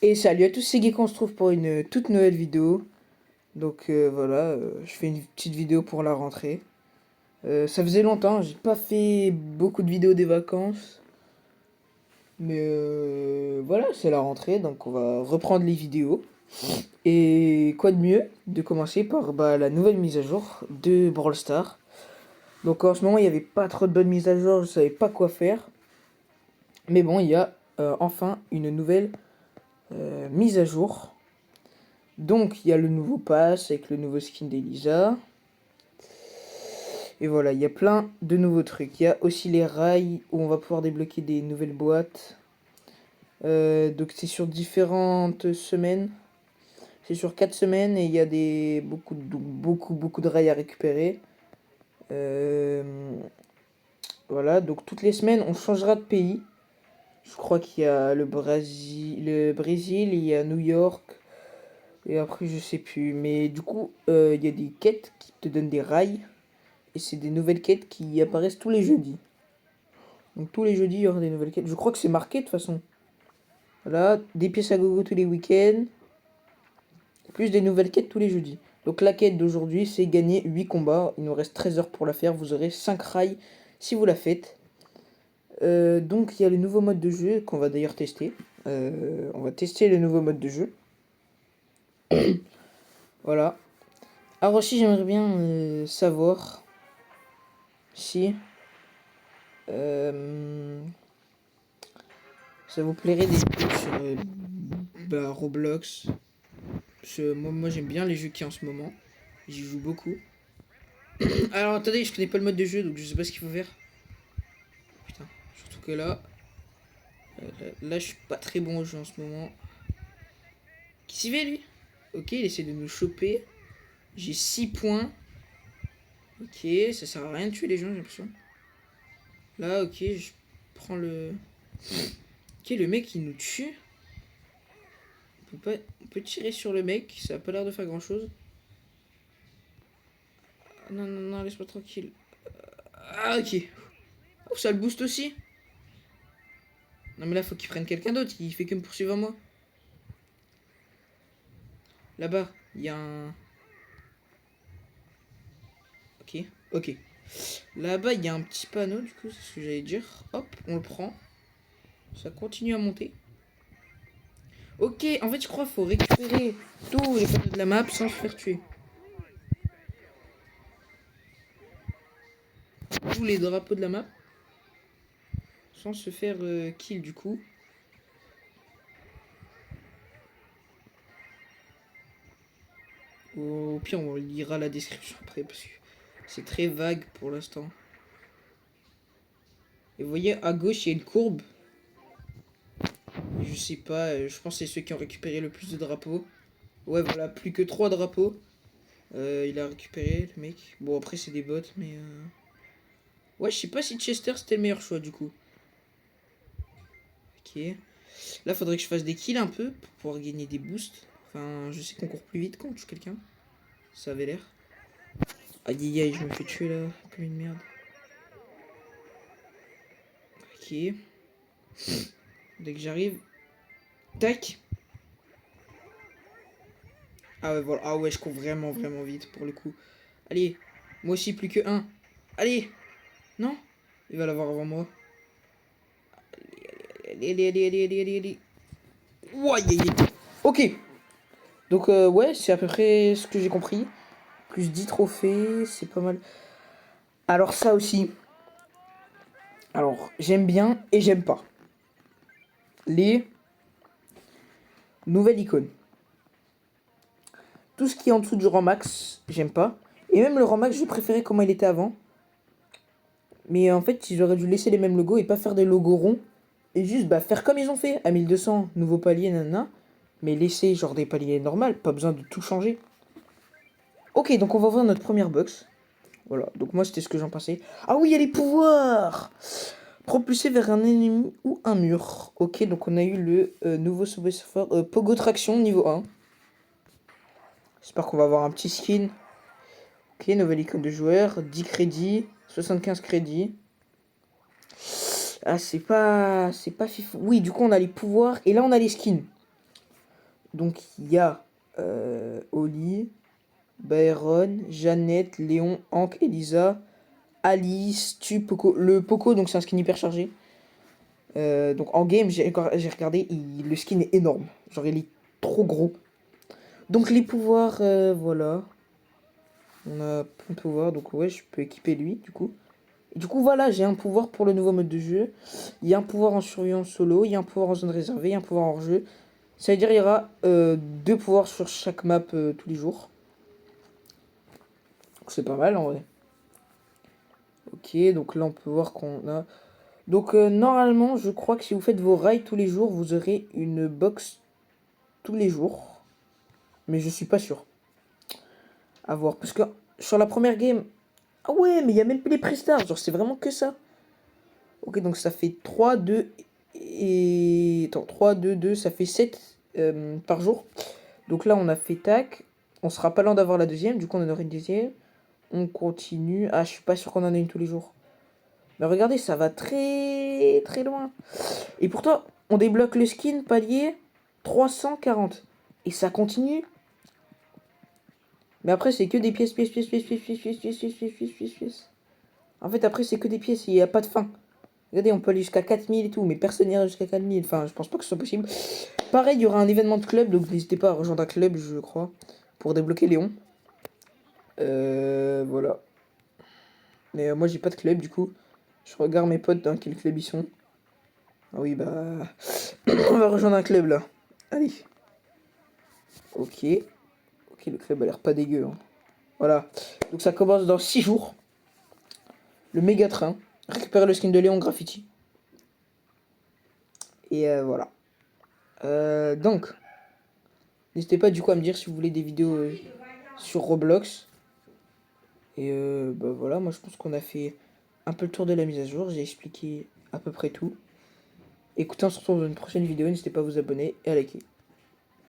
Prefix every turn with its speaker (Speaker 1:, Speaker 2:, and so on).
Speaker 1: Et salut à tous, c'est Geek, on se trouve pour une toute nouvelle vidéo. Donc voilà, je fais une petite vidéo pour la rentrée. Ça faisait longtemps, j'ai pas fait beaucoup de vidéos des vacances. Mais voilà, c'est la rentrée, donc on va reprendre les vidéos. Et quoi de mieux de commencer par la nouvelle mise à jour de Brawl Stars. Donc en ce moment, il n'y avait pas trop de bonnes mises à jour, je savais pas quoi faire. Mais bon, il y a enfin une nouvelle mise à jour. Donc, il y a le nouveau pass avec le nouveau skin d'Elisa. Et voilà, il y a plein de nouveaux trucs. Il y a aussi les rails où on va pouvoir débloquer des nouvelles boîtes. Donc, c'est sur différentes semaines. C'est sur 4 semaines et il y a beaucoup de rails à récupérer. Voilà, donc toutes les semaines, on changera de pays. Je crois qu'il y a le Brésil, il y a New York. Et après, je sais plus. Mais du coup, il y a des quêtes qui te donnent des rails. Et c'est des nouvelles quêtes qui apparaissent tous les jeudis. Donc tous les jeudis, il y aura des nouvelles quêtes. Je crois que c'est marqué de toute façon. Voilà, des pièces à gogo tous les week-ends. Plus des nouvelles quêtes tous les jeudis. Donc la quête d'aujourd'hui, c'est gagner 8 combats. Il nous reste 13 heures pour la faire. Vous aurez 5 rails si vous la faites. Donc il y a le nouveau mode de jeu qu'on va d'ailleurs tester. On va tester le nouveau mode de jeu. Voilà. Alors aussi, j'aimerais bien savoir si ça vous plairait des vidéos sur Roblox. Parce que moi j'aime bien les jeux qu'il y a en ce moment. J'y joue beaucoup. Alors attendez, je connais pas le mode de jeu donc je sais pas ce qu'il faut faire. Putain, surtout que là, je suis pas très bon au jeu en ce moment. Qui s'y fait lui? Ok, il essaie de nous choper. J'ai 6 points. Ok, ça sert à rien de tuer les gens, j'ai l'impression. Là, ok, je prends le. Ok, le mec il nous tue. On peut tirer sur le mec, ça a pas l'air de faire grand chose. Non, non, non, laisse-moi tranquille. Ah, ok. Oh, ça le booste aussi. Non, mais là, faut qu'il prenne quelqu'un d'autre. Il fait que me poursuivre à moi. Là-bas, il y a un. Ok, ok. Là-bas, il y a un petit panneau, du coup, c'est ce que j'allais dire. Hop, on le prend. Ça continue à monter. Ok, en fait, je crois qu'il faut récupérer tous les panneaux de la map sans se faire tuer. Tous les drapeaux de la map. Sans se faire kill, du coup. Au pire, on lira la description après, parce que c'est très vague pour l'instant. Et vous voyez, à gauche, il y a une courbe. Je sais pas, je pense que c'est ceux qui ont récupéré le plus de drapeaux. Ouais, voilà, plus que 3 drapeaux. Il a récupéré, le mec. Bon, après, c'est des bots, mais... Ouais, je sais pas si Chester, c'était le meilleur choix, du coup. Ok. Là, faudrait que je fasse des kills un peu, pour pouvoir gagner des boosts. Enfin, je sais qu'on court plus vite quand on tue quelqu'un. Ça avait l'air. Aïe, aïe, aïe, je me fais tuer, là. Comme une merde. Ok. Dès que j'arrive... Tac. Ah ouais, voilà. Ah ouais, je cours vraiment, vraiment vite, pour le coup. Allez. Moi aussi, plus que un. Allez. Non? Il va l'avoir avant moi. Allez, allez, allez, allez, allez, allez, allez. Ouais, yeah, yeah. Ok. Donc, ouais, c'est à peu près ce que j'ai compris. Plus 10 trophées, c'est pas mal. Alors, ça aussi. Alors, j'aime bien et j'aime pas. Les nouvelles icônes. Tout ce qui est en dessous du rang max, j'aime pas. Et même le rang max, j'ai préféré comment il était avant. Mais en fait, ils auraient dû laisser les mêmes logos et pas faire des logos ronds. Et juste faire comme ils ont fait. À 1200, nouveau palier, nanana. Mais laisser genre des paliers normaux, pas besoin de tout changer. Ok, donc on va ouvrir notre première box. Voilà, donc moi c'était ce que j'en pensais. Ah oui, il y a les pouvoirs. Propulser vers un ennemi ou un mur. Ok, donc on a eu le nouveau Subway Surfer Pogo Traction niveau 1. J'espère qu'on va avoir un petit skin. Ok, nouvelle icône de joueur. 10 crédits, 75 crédits. Ah, c'est pas fifou. Oui, du coup, on a les pouvoirs et là, on a les skins. Donc il y a Oli, Byron, Jeannette, Léon, Hank, Elisa, Alice, Tu, Poco. Le Poco, donc c'est un skin hyper chargé. Donc en game, j'ai regardé, le skin est énorme. Genre il est trop gros. Donc les pouvoirs, voilà. On a plein de pouvoirs, donc ouais, je peux équiper lui, du coup. Et du coup, voilà, j'ai un pouvoir pour le nouveau mode de jeu. Il y a un pouvoir en surveillance solo, il y a un pouvoir en zone réservée, il y a un pouvoir en jeu. Ça veut dire qu'il y aura 2 pouvoirs sur chaque map tous les jours. Donc c'est pas mal en vrai. Ok, donc là on peut voir qu'on a... Donc normalement, je crois que si vous faites vos raids tous les jours, vous aurez une box tous les jours. Mais je suis pas sûr. À voir. Parce que sur la première game... Ah ouais, mais il y a même plus les prestars. Genre c'est vraiment que ça. Ok, donc ça fait 3 2 et... Attends, 3 2 2 ça fait 7 par jour. Donc là, on a fait tac. On sera pas loin d'avoir la deuxième. Du coup, on en aura une deuxième. On continue. Ah, je suis pas sûr qu'on en ait une tous les jours. Mais regardez, ça va très très loin. Et pourtant, on débloque le skin palier 340. Et ça continue. Mais après, c'est que des pièces, pièces, pièces, pièces, pièces, pièces, pièces, pièces, pièces, pièces, pièces, pièces, pièces. En fait, après, c'est que des pièces. Il n'y a pas de fin. Regardez, on peut aller jusqu'à 4000 et tout. Mais personne n'ira jusqu'à 4000. Enfin, je pense pas que ce soit possible. Pareil, il y aura un événement de club. Donc, n'hésitez pas à rejoindre un club, je crois. Pour débloquer Léon. Voilà. Mais moi, j'ai pas de club, du coup. Je regarde mes potes dans quel club ils sont. Ah oui, bah... on va rejoindre un club, là. Allez. Ok. Ok, le club a l'air pas dégueu. Hein. Voilà. Donc ça commence dans 6 jours. Le méga train. Récupérer le skin de Léon Graffiti. Et voilà. Donc, n'hésitez pas du coup à me dire si vous voulez des vidéos sur Roblox. Et bah voilà, moi je pense qu'on a fait un peu le tour de la mise à jour. J'ai expliqué à peu près tout. Écoutez, on se retrouve dans une prochaine vidéo. N'hésitez pas à vous abonner et à liker.